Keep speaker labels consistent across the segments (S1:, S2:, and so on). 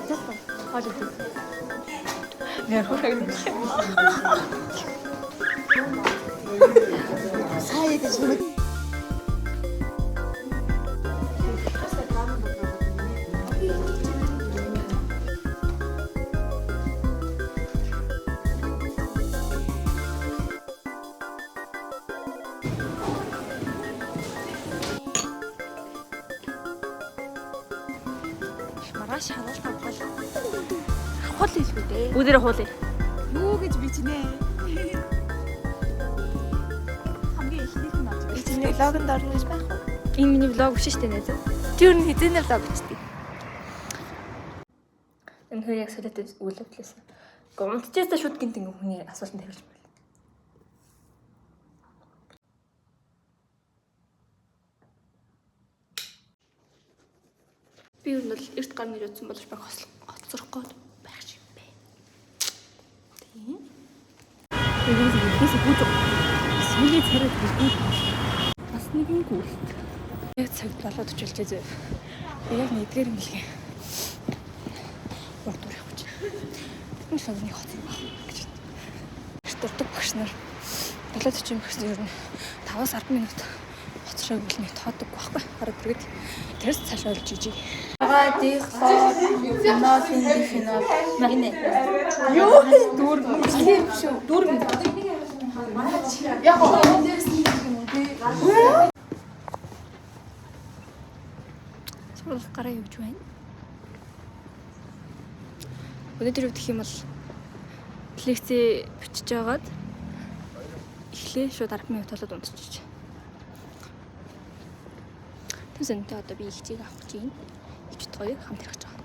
S1: Застаа. Хоол идэх.
S2: Яа хөрхөг.
S1: Сайн идэж хүмэд.
S2: Маргааш хануулах гол. Хул хэлгүй дээ.
S1: Бүгдээрээ хуулъя.
S2: Юу гэж бичнэ? Хамгийн ихнийх нь болж байна.
S1: Чиний влогонд орно гэж байх уу? Энэ миний влог биш шүү дээ нэ. Чи юу нэг хизээний влог бичдэг. Энэ хоёр яг солиотой үйл явдлаасан. Гомдчихсан шууд гинт ингээ хүний асуултанд хариулж байна. Би юу нь бол эрт гарны юуцсан болж баг хоцрох гээд байх шиг байна. Тийм. Тэгээс гүйж сүүлийн царайд гүйж бас нэгэн гүйлт. Яг цагт болоод очилж зөө. Яг нэгдгээр юм лгээ. Урдуур явах гэж. Энэ согны хоцрох гэж. Дурдаг багш нар 70-40 багш нар ер нь 5-10 минут хоцрох үлний тоодог байхгүй. Хараад иргэд тэрс цааш олж ижиг. Агадих финал финал магне. Юу дүүр шүү. Дүүр минь. Яг гоо дээрс нэг юм уу тий. Сурах гараа явж байна. Өнөөдөр юу гэх юм бол лекцээ бичиж байгаад эхлээ шууд 10 минут болоод унтчих. Тэсэнтэй одоо би их чиг авах гэж байна. Ичт гоё хамт ирэх гэж байгаа.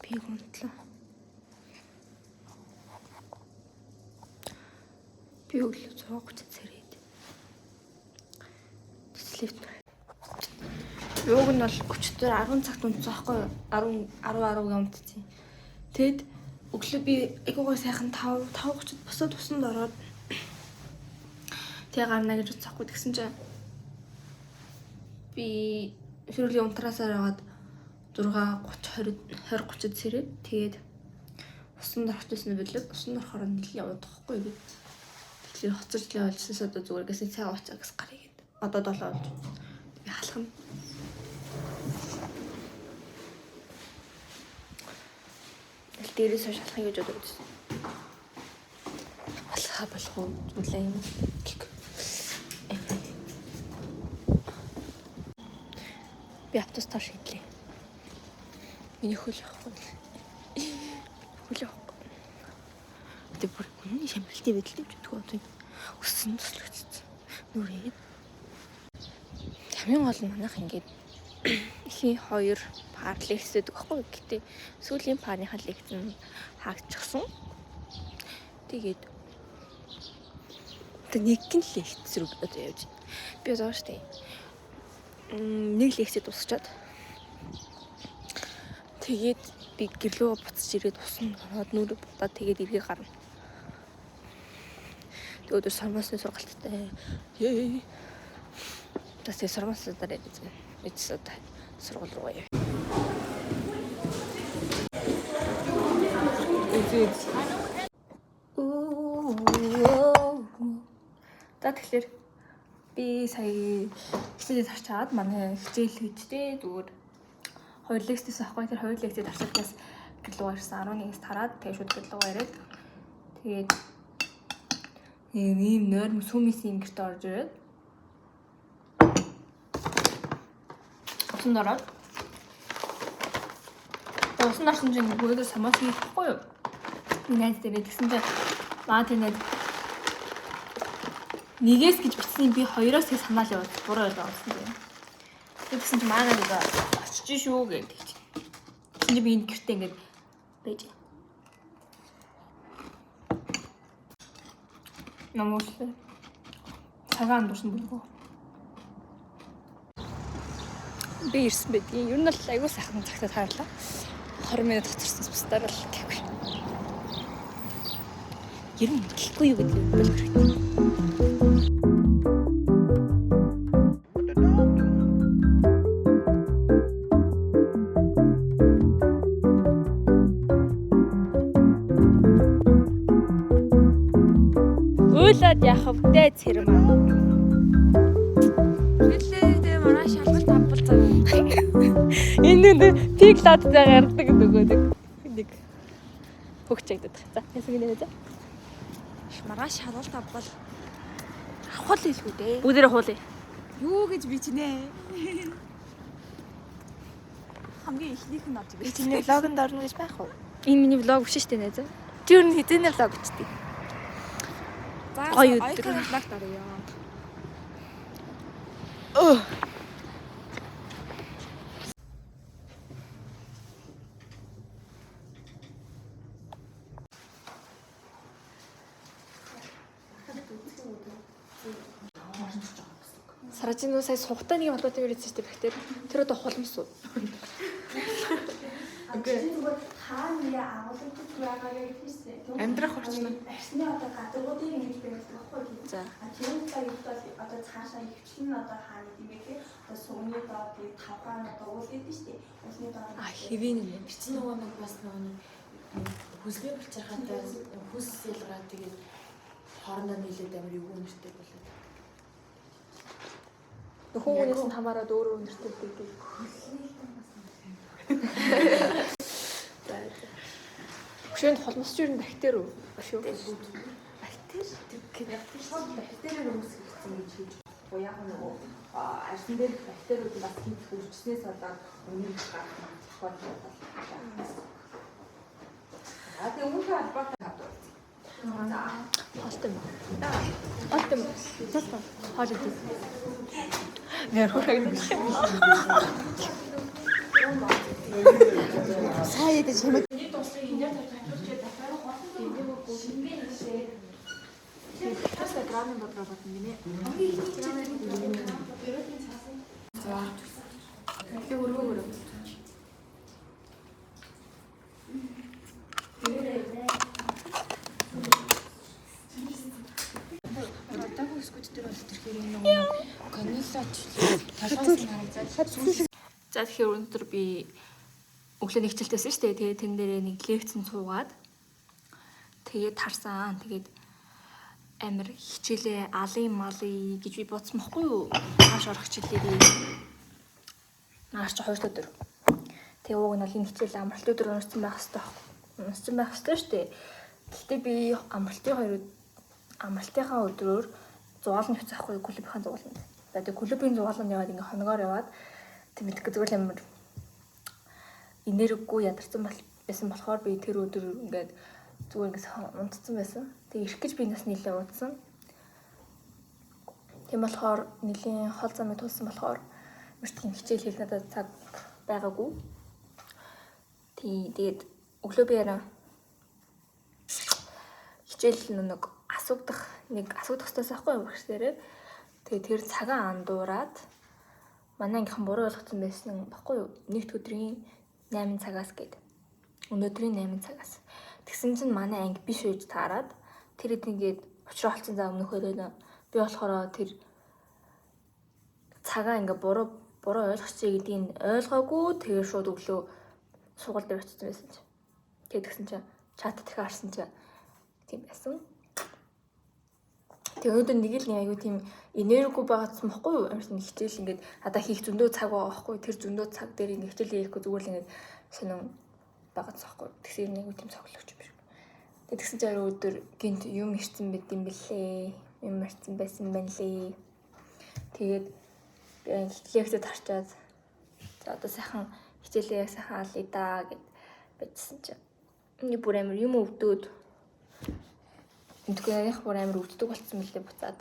S1: Би гонтлоо. Би өглөө 6:30 царайд. Тэслэвт. Юуг нь бол өчтөр 10 цагт унтсан байхгүй 10 унтсан. Тэгэд өглөө би айгуугаа сайхан 5:30-д босоод усанд ороод тэгээ гарна гэж утсахгүй тэгсэн чинь би шүрлийн унтраасаар яваад 6:30-20:30-д сэрээд тэгээд усанд орчихсон билэг усанд орохоор нэлийн унтахгүй би тэгэхээр хоцорч л олжсоос одоо зүгээр гэсээ цай уучаагаас гарыг гээд одоо 7 болж би халах нь дээрээс шалахыг гэж бодож байсан. Алхаа болох уу зүйлээ юм. Би автостаар шийдлээ. Миний хөл явахгүй. Хөл явахгүй. Тэг бүр үнэн шамралтай байдалтай юм ч гэдэг нь өссөн төслөгцсөн. Нүрээд. Хамгийн гол нь манайх ингээд ихи 2 пар лекцэдэг байхгүй. Гэтэ сүүлийн парныхаа лекц нь хаагдчихсан. Тэгээд нэг гин лекц рүү одоо явж. Би одоо штэ. Нэг лекцэд дуусчаад. Тэгээд би гэрлөө буцаж ирээд усан ороод нүрэ будаад тэгээд эргээ гарна. Тэгээд өдөр сармасны сургалттай. Tas сармасны дараа эцэс одоо сургууль руу явъя. За тэгэхээр би сая хичээлээ тарчаад манай хичээл хийжтэй зүгээр 2 лекцээс авахгүй тэр 2 лекцэд тарчлагаас гэрлүү гарсан 11-с тараад тэгээ шууд гэрлүү ирээд тэгээд ийм нойрм сүмийн гэрт орж ирээд усан дороод усан орсон чинь бүгд самаас хийхгүй юу? Найз дээр тэгсэн чинь маа тэнэд нэгээс гэж бичсэн би 2-оос их санаал яваад буруу байлаа гэсэн юм. Тэгсэн чинь маа нэг очиж шүү гэдэг. Тэгсэн чинь би энэ гэртээ ингэж байж. Намуушлаа. Цагаан дурсан бүлгөө. Би ирсэн байдгийн. Ер нь бол аягүй сайхан цагтаа таарлаа. 20 минут хоцорсон бусдаар л гэхгүй. Ер нь гэлгүй юу гэдэг юм бол хэрэгтэй. Үйлээд яхав дэ цэрэм аа.
S2: Хэлээ мараа шалгалт авбал зав.
S1: Энэ пик лад заа гардаг нөгөө нэг хөгч ягддаг. За ясаг нэ за.
S2: Мараа шалгалт авбал авах л хэлгүй дээ.
S1: Бүгдээрээ хуулъя.
S2: Юу гэж би чинээ. Хамгийн ихнийх нь авч
S3: Би чиний влогонд орно гэж байх уу?
S1: Энэ миний влог биш шүү дээ нэ за.
S3: Чи юу хэзээ влог бичдэг?
S1: Гоё өдөр.
S2: Аяхан влог даръя.
S1: Саражин сая сухтай нэг холбоотой ирээд чи бэхтэр. Тэр одоо холмос уу?
S3: Амьдрах орчин.
S4: Арсны одоо гадагуудыг ингэж барьдаг байхгүй юу?
S1: За.
S4: Тэр цагт бол одоо цаашаа хөвчлэн одоо хаана юм бэ гэхээр одоо сүмний доод би тавхан одоо уул гэдэг шүү дээ. Уулны доод.
S1: Хэвэн юм.
S5: Чи нөгөө нэг бас нөгөө хүслээ булчирхаатай хүс ялгараа тэгээд хоорондоо нийлээд амар юу нэртэй болоод.
S1: Нөхөөнөөс нь хамаараад өөрөө өнөртэй байдаг. Хөшөөнд холмосч юу бактери үү? Шүү.
S5: Бактери бактериэр үүсгэсэн гэж хэлж байгаа. Яг нөгөө арсан дээр бактериуд бас хит хөрчснээс болоод өмнө нь гарах тохиолдол байна. А тэгээ өмнө албатай хадвал.
S1: Холтой юм. Холтой юм. Тасаа. Хоол идэх. Нэр хураг нэг юм.
S3: Сая дэ чамд
S5: Тасаа грамын бодлоо бодно гинэ. За. Тэгээ өргөөр.
S1: За тэгэхээр өнөөдөр би өглөө хичээлтэйсэн шүү дээ. Тэгээд тэн дээрээ нэг лекцэн суугаад тэгээд харсан. Тэгээд амир хичээлээ алын малын гэж би бодсон бохгүй юу? Нааш орох хичээлээ. Нааш ч 2 өдөр. Тэгээ ууг нь энэ хичээл амралт өдөр уншсан байх хэрэгтэй. Уншсан байх хэрэгтэй шүү дээ. Гэхдээ би амралтынхаа өдрөөр зугаална хэвчээ ахгүй клубийн зугаална. Тэгээд клубийн зугааланд яваад ингээ хоногоор яваад тэмдэг зүгээр л амар энергигүй ядарсан байсан болохоор би тэр өдөр ингээд зүгээр ингээс унтцсан байсан. Тэгээ ирэх гэж би нас нилээ уудсан. Тийм болохоор нилийн хол замыг тулсан болохоор мөртгийн хичээл хийх надад цаг байгаагүй. Тэгээд өглөө би яраа хичээл нэг асуудах хэвчээс ахгүй юм багшдэрээ. Тэгээд тэр цагаан андуураад манай ангийнхан буруу ойлгосон байсан баггүй юу? Нэгд өдрийн 8 цагаас гээд. Өнөөдрийн 8 цагаас. Тэгсэн чинь манай анги биш үеж таарад тэр ингээд учраа олцсон за өмнөхөөрөө би болохоор тэр цагаа ингээ буруу ойлгочихъя гэдгийг ойлгоогүй тэгээ шууд өглөө сургууль дээр очсон байсан чи. Тэгээд тэгсэн чинь чатад их харсан чи тийм байсан. Тэгээ өнөөдөр нэг л аягүй тийм энергигүй байгаадсан бохгүй юу? Амарсан хичээл ингээд надаа хийх зөндөө цаг байгаа бохгүй. Тэр зөндөө цаг дээр ингээд хичээл хийхгүй зүгээр л ингээд сонин байгаадсан бохгүй. Тэгсэн нэг тийм цоглогч юм шиг. Тэгээ тэгсэн чинь өдөр гинт юм ирсэн байт юм бэлээ. Юм ирсэн байсан байна лээ. Тэгээд лекцэд харчаад за одоо сайхан хичээлээ сайхан алъя да гэд бичсэн чинь энэ бүр амар юм өвдөөд энэхүү ярих бүр амар өвддөг болцсон мөлий буцаад.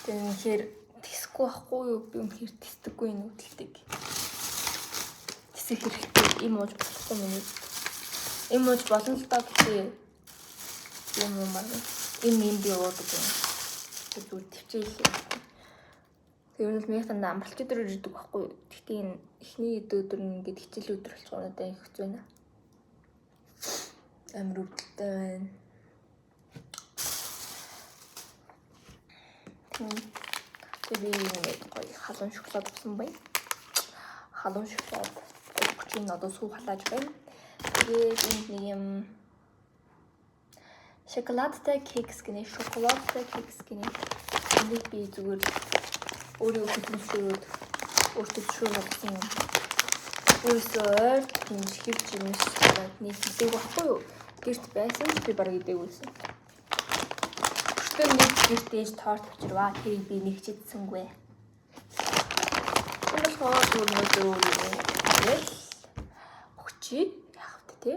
S1: Тэгэхээр тисэхгүй байхгүй юу? Би үнэхээр тисдэггүй энэ өвдөлтийг. Тисэх хэрэгтэй юм ууж болохгүй юм. Им ууж болно л даа гэхдээ юм маань им би уудаг юм. Зүгээр төвчээл. Тэгээд миний танд амралт өдөр ирдэг байхгүй. Гэхдээ энэ эхний өдөр нь ингээд хичээл өдөр болчих надад их хэцүү байна. Амар өвдөлттэй байна. Тэгээд ингээд гоё халуун шоколад авсан байна. Халуун шоколад өгч одоо сүү халааж байна. Тэгээд энд нэг юм шоколадтай кекс гинэ, шоколадтай кекс гинэ. Энийг би зүгээр өөрийн хөдөлмөрөөр өөртөө шуургасан юм. Өөрсөөр тийм хэрж юмс нэг хэлээг байхгүй юу? Гэрт байсан ч би бараг идэгүүлсэн. Өчтөр нэг гэрт ээж торт авчирваа. Тэрийг би нэг чидсэнгүй. Энэ болохоор өөрөө тэгэл өгчий яах вэ те?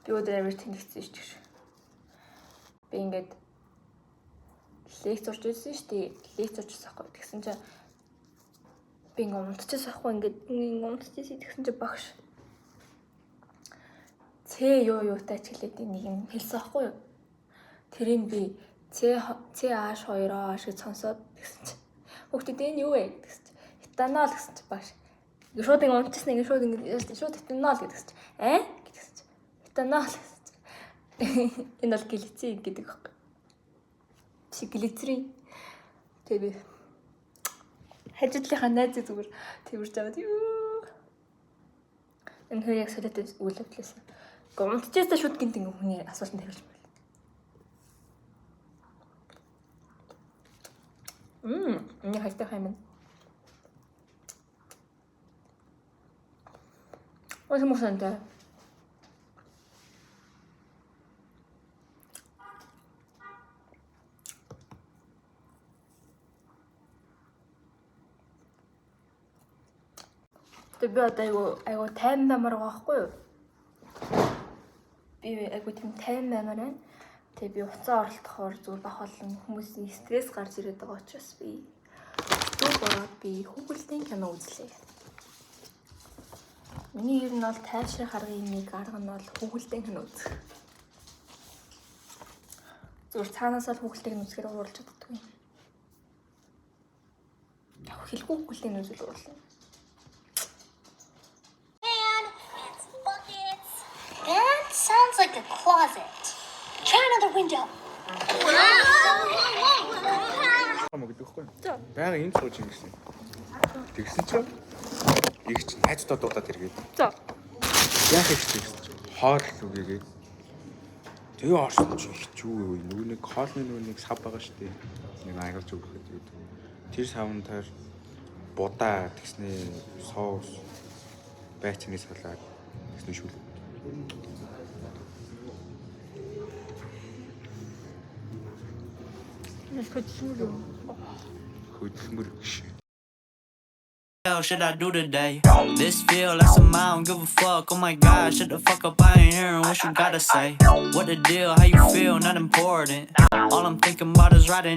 S1: Би өдөр амир тэнэгцсэн шүү дээ. Би ингээд лекц урж ирсэн шүү дээ. Лекц уржсан байхгүй. Тэгсэн чинь би ингээд унтчихсан байхгүй. Ингээд унтчихсан тэгсэн чинь багш Ц юутай ч хэлээд нэг юм хэлсэн байхгүй юу? Тэрийг би CH2OH гэж сонсоод тэгсэн чинь хүүхдээ энэ юу вэ гэсэн чинь этанол гэсэн чинь багш шууд ингэ унтчихсан ингэ шууд этанол гэсэн чинь гэсэн чинь этанол гэсэн чинь энэ бол глицерин гэдэг байхгүй. Чи глицерин тэгээ хажуудлынхаа найз зүгээр тэрж аваад юу энэ хоёр яг солиотой үйл явдлаас гомдчихсан шууд гинт ингэ хүний асуултанд хариулж байна. Энэ хайртай хайман. Ой мосанта. Би одоо айгу тайм баймаар байгаа байхгүй юу? Би айгу тийм тайм баймаар байна. Тэгээ би уцаа оролдохоор зүгээр бах олон хүмүүсийн стресс гарч ирээд байгаа учраас би зүгээр би хүүхэлдэйн кино үзлээ. Миний ер нь бол тайвшрах аргын нэг арга нь бол хүүхэлдэйн кино үзэх. Зүгээр цаанаасаа хүүхэлдэйн кино үзэхээр уурлж чаддаг юм. Яг хэлгүй хүүхэлдэйн үзэл уурлаа.
S6: That sounds like a closet. Try another window.
S7: Мөгдөхгүй. Бага энд сууж юм гэсэн. Тэгсэн чинь их ч найзтаа дуудаад иргээд.
S1: За.
S7: Яах их гэсэн чинь хоол үгээгээд. Тэгээ орсон чинь их ч юу вэ? Нүг хоолны нүг сав байгаа шүү дээ. Нэг аягалж өгөхөд тэгээд тэр савнтаар будаа тэгснээ соус байцны салаад тэгснээ шүл. Хөдөлмөр гэж.
S8: What should I do today? This feel like some I don't give a fuck. Oh my god, shut the fuck up, I ain't hearing what you gotta say. What the deal, how you feel, not important. All I'm thinking about is riding